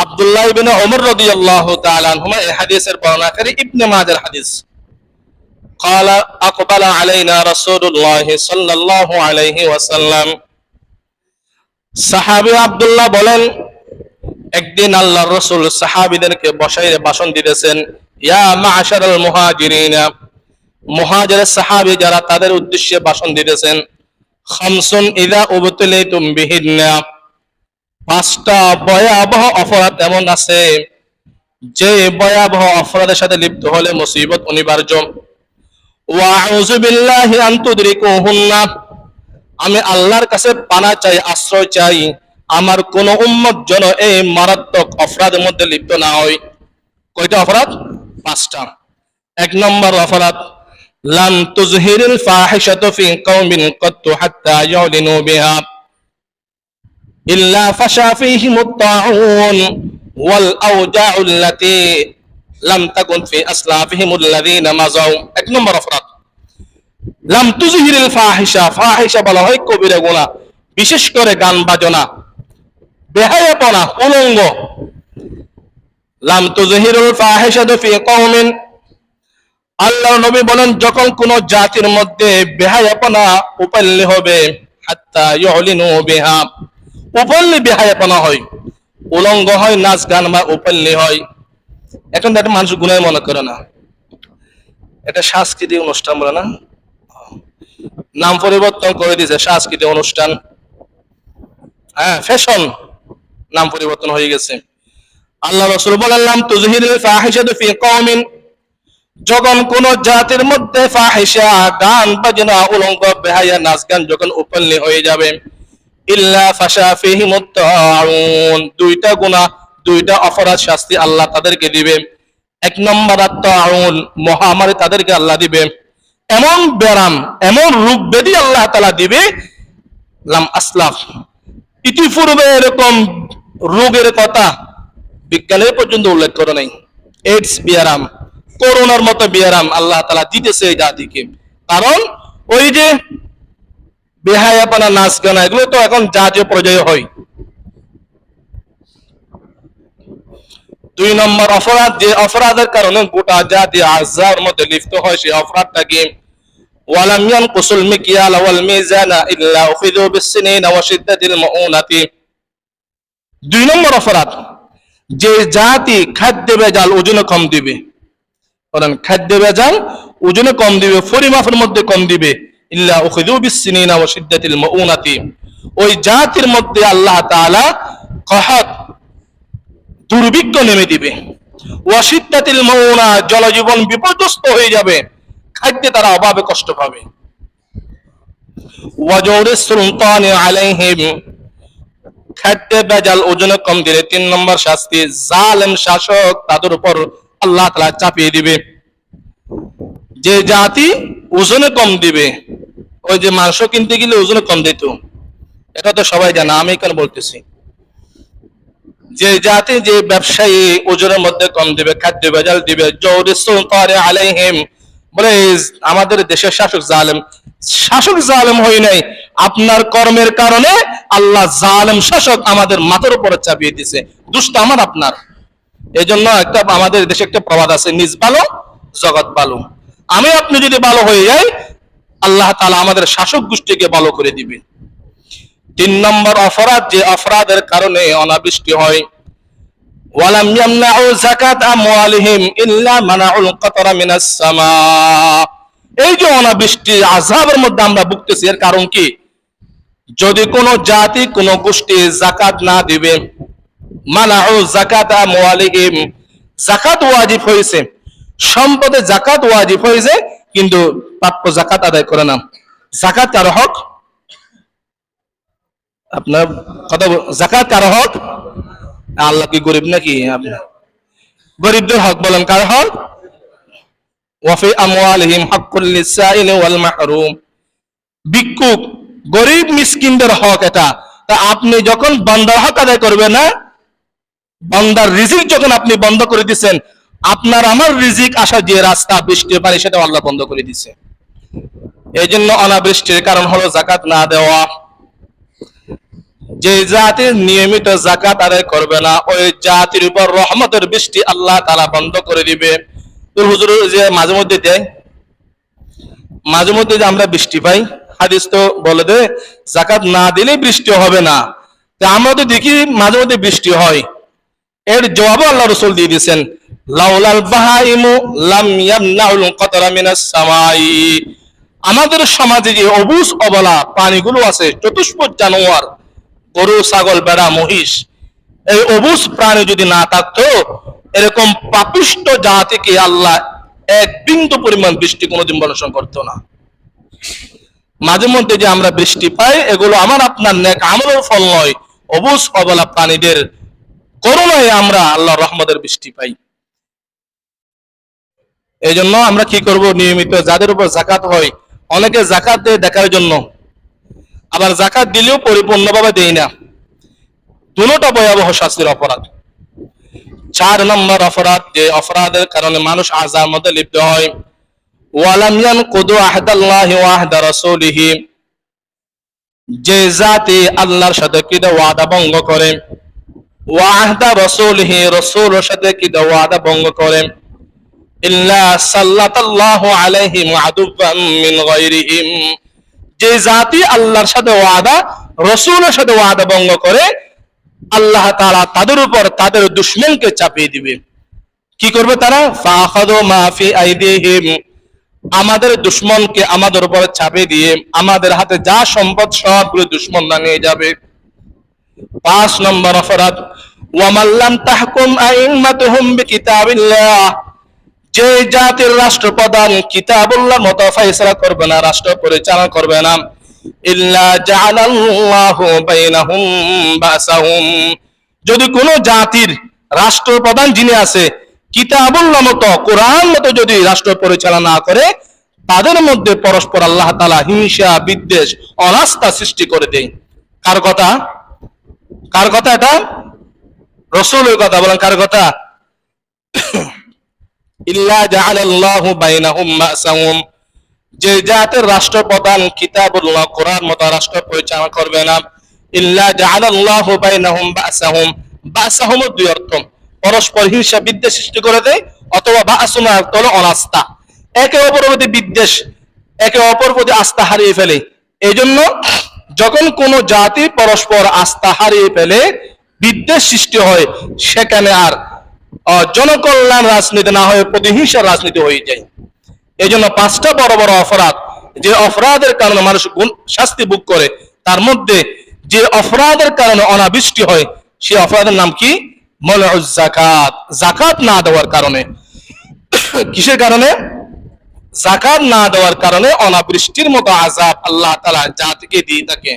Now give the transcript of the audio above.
আব্দুল্লাহ ইবনে ওমর রাদিয়াল্লাহু তাআলা আনহুমা এই হাদিসের বর্ণনাকারী ইবনে মাজার হাদিস। قال اقبل علينا رسول الله صلى الله عليه وسلم সাহাবী আব্দুল্লাহ বলেন, একদিন আল্লাহর রাসূল সাহাবীদেরকে বসায় ভাষণ দিতেছেন, ইয়া মা'শারাল মুহাজিরিনা, মুহাজিরের সাহাবী যারা, তাদের উদ্দেশ্যে ভাষণ দিতেছেন। খামসুন ইযা উবতুলিতুম বিহিন্না, পাঁচটা ভয়াবহ অপরাধ এমন আছে যে ভয়াবহ অপরাধের সাথে লিপ্ত হলে মুসিবত অনিবার্য। ওয়া আউযু বিল্লাহি আন তুদরিকুহুন্না, আমি আল্লাহর কাছে পানা চাই, আশ্রয় চাই, আমার কোন উম্মত যেন এই মারাত্মক অপরাধের মধ্যে লিপ্ত না হয়। কয়টা অপরাধ? পাঁচটা। এক নম্বর অপরাধ, লাম তুজহিরিল ফাহিশাতু ফি কওমিন কাত্তু হাত্তা ইউলিনু বিহা ইল্লা ফাশা ফীহিমুত তাউন ওয়াল আওজাউ আল্লাতী লাম তাকুন ফি আসলাফিহিমুল লাযীনা মাযাউ। এক নম্বর অপরাধ, লাম তুজহিরিল ফাহিশা, ফাহিশা বলা হয় কবিরা গুনাহ, বিশেষ করে গান বাজনা, বেহায়াপনা, উলঙ্গ। লাম তুজহিরুল ফাহিশাতু ফি কওমিন, আল্লাহর নবী বলেন যখন কোন জাতির মধ্যে বেহায়াপনা উপল্লি হবে, হাত্তা ইউলিনু বিহা, উপল্লি বেহায়াপনা হয়, উলঙ্গ হয়, নাচ গান বা উপল্লি হয়। এখন তো একটা মানুষ গুনাহ মনে করে না, এটা সাংস্কৃতিক অনুষ্ঠান বলে না, নাম পরিবর্তন করে দিয়েছে সাংস্কৃতিক অনুষ্ঠান, হ্যাঁ ফ্যাশন, নাম পরিবর্তন হয়ে গেছে। আল্লাহ রাসূল বলেন, লাম তুজহিরুল ফাহিশাতু ফি কওমিন, যখন কোন জাতির মধ্যে ফাহিশা, গান বাজনা, উলঙ্গ, বেহায়া, নাচ গান যখন উপল্লি হয়ে যাবে, ইল্লা ফাশা ফীহিমুত তাউন, দুইটা গুনাহ, দুইটা অপরাধ শাস্তি আল্লাহ তাদেরকে দিবে। এক নম্বর তাউন, মহামারী তাদেরকে আল্লাহ দিবে, এমন ব্যারাম, এমন রোগ ব্যাধি আল্লাহ তাআলা দিবে, লাম আসলাফ, ইতিপূর্বে এরকম রোগের কথা বিজ্ঞানের পর্যন্ত উল্লেখ করে নাই। এইডস বিয়ারাম, করোনার মতো বিয়ারাম আল্লাহ তাআলা দিতেছে এই জাতিকে। কারণ ওই যে বেহায়াপনা, নাচ গানা, এগুলো তো এখন জাতীয় পর্যায়ে হয়। দুই নম্বর অপরাধ, যে অপরাধের কারণে গোটা জাতি আযাবের মধ্যে লিপ্ত হয়, সেই অপরাধটা কি, ওয়ালাম ইয়ানকুসুল মিকিয়াল ওয়াল মিজানা ইল্লা উখিযু বিসসিনিনা ওয়া শিদ্দাতিল মাউনাতি। দুই নম্বর অপরাধ, যে জাতি খাদ্য ভেজাল, ওজনে কম দিবে, কারণ খাদ্য ভেজাল ওজনে কম দিবে, পরিমাপের মধ্যে কম দিবে, ইল্লা উখিযু বিসসিনিনা ওয়া শিদ্দাতিল মাউনাতি, ওই জাতির মধ্যে আল্লাহ তাআলা কহত, দুর্ভিক্ষ নেমে দিবে, ওয়া শিদ্দাতিল মাউনা, জনজীবন বিপর্যস্ত হয়ে যাবে, খাদ্যে তারা অভাবে কষ্ট পাবে। ওয়া জাওরিস সুলতানি আলাইহিম, খাদ্য ভেজাল, ওজনে কম দিলে তিন নম্বর শাস্তি, জালেম শাসক তাদের উপর আল্লাহ তাআলা চাপিয়ে দিবে। যে জাতি ওজনে কম দিবে, ওই যে মাংস কিনতে গেলে ওজনে কম দিত, এটা তো সবাই জানে, আমি কেন বলতেছি, যে জাতি, যে ব্যবসায়ী ওজনের মধ্যে কম দিবে, খাদ্য ভেজাল দিবে, জাওরিস সুলতানি আলাইহিম, বলে আমাদের দেশের শাসক জালেম, শাসক জালেম হয় নাই, আপনার কর্মের কারণে আল্লাহ জালেম শাসক আমাদের মাথার উপরে চাপিয়ে দিয়েছে, দুষ্ট আমার আপনার। এই জন্য একটা আমাদের দেশে একটা প্রবাদ আছে, নিজ ভালো জগৎ ভালো। আমি আপনি যদি ভালো হয়ে যাই, আল্লাহ তাআলা আমাদের শাসক গোষ্ঠীকে ভালো করে দিবে। তিন নম্বর অপরাধ, যে অপরাধের কারণে অনাবৃষ্টি হয়, ওয়ালাম ইয়ামনাউ যাকাত আমওয়ালিহিম ইল্লা মানাউল কাতরা মিনাস সামা, এই যে অনাবৃষ্টি আযাবের মধ্যে আমরা ভুগতেছি, এর কারণ কি, যদি কোন জাতি, কোন গোষ্ঠী যাকাত না দিবে, মানাউ যাকাত আমওয়ালিহিম, যাকাত ওয়াজিব হয়েছে, সম্পদে যাকাত ওয়াজিব হয়েছে, কিন্তু প্রাপ্য যাকাত আদায় করে না, যাকাত কার হক, আপনার কথা, যাকাত কার হক, আল্লাহ কি গরিব নাকি, আপনার গরিবদের হক বলেন, কার হক, ওয়াফি আমওয়ালিহিম হাক্কুল লিসাইলি ওয়াল মাহরুম, ভিক্ষুক, গরিব মিসকিনদের হক এটা। তা আপনি যখন বান্দার হক আদায় করবেন না, বান্দার রিজিক যখন আপনি বন্ধ করে দিচ্ছেন, আপনার আমার রিজিক আসা যে রাস্তা, বৃষ্টির পানি, সেটা আল্লাহ বন্ধ করে দিচ্ছে। এই জন্য অনাবৃষ্টির কারণ হলো যাকাত না দেওয়া। যে জাতি নিয়মিত যাকাত আদায় করবে না, ওই জাতির উপর রহমতের বৃষ্টি আল্লাহ তাআলা বন্ধ করে দিবে। তো হুজুর যে মাঝে মধ্যে দেয়, মাঝে মধ্যে যে আমরা বৃষ্টি পাই, হাদিস তো বলে দে যাকাত না দিলে বৃষ্টি হবে না। তা আমরা তো দেখি মাঝে মধ্যে বৃষ্টি হয়। এর জবাবও আল্লাহ রাসূল দিয়ে দিয়েছেন, লাউলাল বাহাইমু লাম ইয়ামনাউল কতরা মিনাস সামাই। আমাদের সমাজে যে অবুঝ অবলা প্রাণীগুলো আছে, চতুষ্পদ জানোয়ার, গরু, ছাগল, ভেড়া, মহিষ, এই অবুঝ প্রাণী যদি না থাকতো, এরকম পাপিষ্ট জাতিকে আল্লাহ এক বিন্দু পরিমাণ বৃষ্টি কোনোদিন বর্ষণ করতো না। মাঝে মধ্যে যে আমরা বৃষ্টি পাই, এগুলো আমার আপনার নেক আমলের ফল নয়, অবুঝ অবলা প্রাণীদের করুণায় আমরা আল্লাহর রহমতের বৃষ্টি পাই। এই জন্য আমরা কি করব, নিয়মিত যাদের উপর যাকাত হয়, অনেকে যাকাত দেয় দেখার জন্য, আবার যাকাত দিলেও পরিপূর্ণভাবে দেয় না। দুটোটা ভয়াবহ শাস্তির অপরাধ। 4 নম্বর অপরাধ, যে অপরাধের কারণে মানুষ আযাবের মধ্যে লিপ্ত হয়, ওয়ালাম ইয়ানকুদু আহদাল্লাহি ওয়া আহদা রাসূলিহি। যে জাতি আল্লাহর সাথে কিদা ওয়াদা ভঙ্গ করে, ওয়া আহদা রাসূলিহি, রাসূলের সাথে কিদা ওয়াদা ভঙ্গ করে, ইল্লা সাল্লাতাল্লাহু আলাইহিম আদুওয়াম মিন গায়রিহিম। যে জাতি আল্লাহর সাথে ওয়াদা, রাসূলের সাথে ওয়াদা ভঙ্গ করে, আল্লাহ তাআলা তাদের উপর তাদের দুশমনকে চাপিয়ে দিবে। কি করবে তারা? ফাখাযু মা ফি আইদিহিম, আমাদের দুশমনকে আমাদের উপর চাপিয়ে দিয়ে আমাদের হাতে যা সম্পদ সবগুলো দুশমনরা নিয়ে যাবে। 5 নম্বর অপরাধ, ওয়া মান লাম তাহকুম আইম্মাতুহুম বিকিতাবিল্লাহ। যে জাতির রাষ্ট্রপ্রধান কিতাবুল্লাহর মতো ফয়সালা করবে না, রাষ্ট্র পরিচালনা করবে না, ইল্লা জাআলাল্লাহু বাইনাহুম বাসাহুম। যদি কোন জাতির রাষ্ট্রপ্রধান যিনি আছে, কিতাবুল্লাহ মতো, কোরআন মতো যদি রাষ্ট্র পরিচালনা না করে, তাদের মধ্যে পরস্পর আল্লাহ তাআলা হিংসা, বিদ্বেষ, অনাস্থা সৃষ্টি করে দেয়। কার কথা? কার কথা এটা? রাসূলের কথা। বলেন কার কথা? ইল্লা জাআলাল্লাহু বাইনাহুম বাসাহুম। যে জাতির রাষ্ট্রপ্রধান কিতাবুল্লাহ, কোরআন মতো রাষ্ট্র পরিচালনা করবে না, ইল্লা জাআলাল্লাহু বাইনাহুম বাসাহুম। বাসাহুম দুই অর্থ, পরস্পর হিংসা, বিদ্বেষ সৃষ্টি করে দেয়, অথবা বাসুনা অর্থ হলো অনাস্থা, একে অপরের প্রতি বিদ্বেষ, একে অপরের প্রতি আস্থা হারিয়ে ফেলে। এই জন্য যখন কোন জাতি পরস্পর আস্থা হারিয়ে ফেলে, বিদ্বেষ সৃষ্টি হয়, সেখানে আর জনকল্যাণ রাজনীতি না হয়ে প্রতিহিংসার রাজনীতি হয়ে যায়। এই জন্য 5টা বড় বড় অপরাধ, যে অপরাধের কারণে মানুষ শাস্তি ভোগ করে, তার মধ্যে যে অপরাধের কারণে অনাবৃষ্টি হয়, সেই অপরাধের নাম কি? মানউজ যাকাত। যাকাত না দেওয়ার কারণে। কিসের কারণে? যাকাত না দেওয়ার কারণে অনাবৃষ্টির মতো আযাব আল্লাহ তাআলা জাতিকে দিয়ে থাকে।